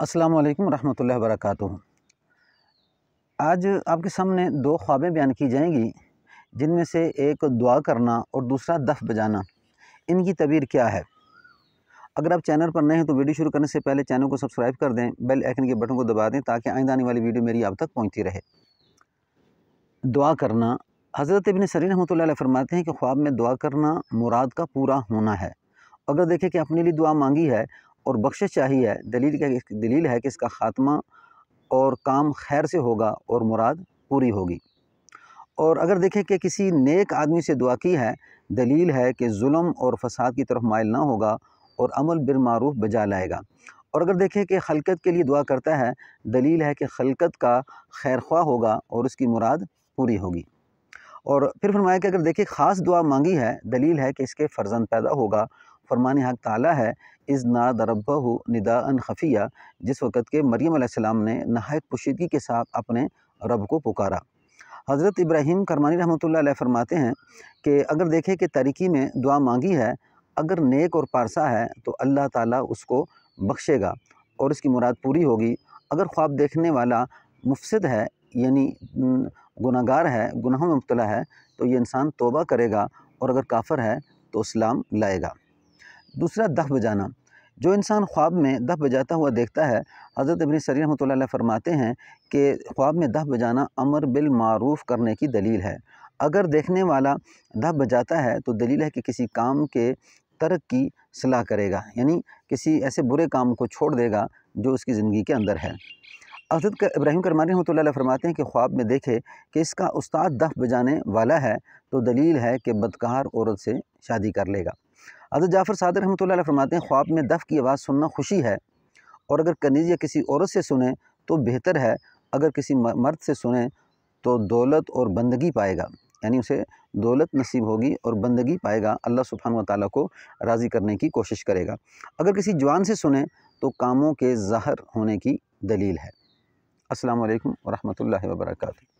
अस्सलामु अलैकुम रहमतुल्लाहि व बरकातुहू। आज आपके सामने दो ख्वाबें बयान की जाएंगी, जिनमें से एक दुआ करना और दूसरा दफ बजाना। इनकी तबीर क्या है? अगर आप चैनल पर नए हैं तो वीडियो शुरू करने से पहले चैनल को सब्सक्राइब कर दें, बेल आइकन के बटन को दबा दें ताकि आइंदा आने वाली वीडियो मेरी आप तक पहुँचती रहे। दुआ करना, हज़रत इब्न सीरीन रहमतुल्लाह अलैह फरमाते हैं कि ख्वाब में दुआ करना मुराद का पूरा होना है। अगर देखें कि अपने लिए दुआ मांगी है और बख्शिश चाहिए है, दलील है कि इसका ख़ात्मा और काम खैर से होगा और मुराद पूरी होगी। और अगर देखें कि किसी नेक आदमी से दुआ की है, दलील है कि जुल्म और फसाद की तरफ माइल ना होगा और अमल बिल मारूफ बजा लाएगा। और अगर देखें कि खलकत के लिए दुआ करता है, दलील है कि खलकत का खैर ख्वाह होगा और उसकी मुराद पूरी होगी। और फिर फरमाया कि अगर देखिए ख़ास दुआ मांगी है, दलील है कि इसके फ़र्जंद पैदा होगा। फरमान हक़ ताला है, इज़ नादा रब्बहु निदाअन खफ़िया, जिस वक़्त के मरियम अलैहिस्सलाम ने नहायत पोशीदगी के साथ अपने रब को पुकारा। हज़रत इब्राहीम करमानी रहमतुल्लाह अलैह फरमाते हैं कि अगर देखें कि तारीकी में दुआ मांगी है, अगर नेक और पारसा है तो अल्लाह ताला उसको बख्शेगा और उसकी मुराद पूरी होगी। अगर ख्वाब देखने वाला मुफ़सिद है, यानी गुनाहगार है, गुनाहों में मुब्तला है, तो ये इंसान तौबा करेगा और अगर काफ़िर है तो इस्लाम लाएगा। दूसरा दफ बजाना, जो इंसान ख्वाब में दफ बजाता हुआ देखता है, हज़रत इब्न सीरीन रहमतुल्लाह अलैह फरमाते हैं कि ख्वाब में दफ बजाना अमर बिल मारूफ करने की दलील है। अगर देखने वाला दफ बजाता है तो दलील है कि किसी काम के तर्क की सलाह करेगा, यानी किसी ऐसे बुरे काम को छोड़ देगा जो उसकी ज़िंदगी के अंदर है। हज़रत इब्राहीम करमानी रहमतुल्लाह अलैह फरमाते हैं कि ख्वाब में देखे कि इसका उस्ताद दफ बजाने वाला है तो दलील है कि बदकार औरत से शादी कर लेगा। हज़रत जाफ़र सादिक़ रहमतुल्लाह अलैह फरमाते हैं ख्वाब में दफ की आवाज़ सुनना खुशी है और अगर कनीज़ या किसी औरत से सुने तो बेहतर है। अगर किसी मर्द से सुने तो दौलत और बंदगी पाएगा, यानी उसे दौलत नसीब होगी और बंदगी पाएगा, अल्लाह सुब्हानहू व तआला को राज़ी करने की कोशिश करेगा। अगर किसी जवान से सुने तो कामों के ज़ाहिर होने की दलील है। अस्सलामु अलैकुम व रहमतुल्लाहि व बरकातुहू।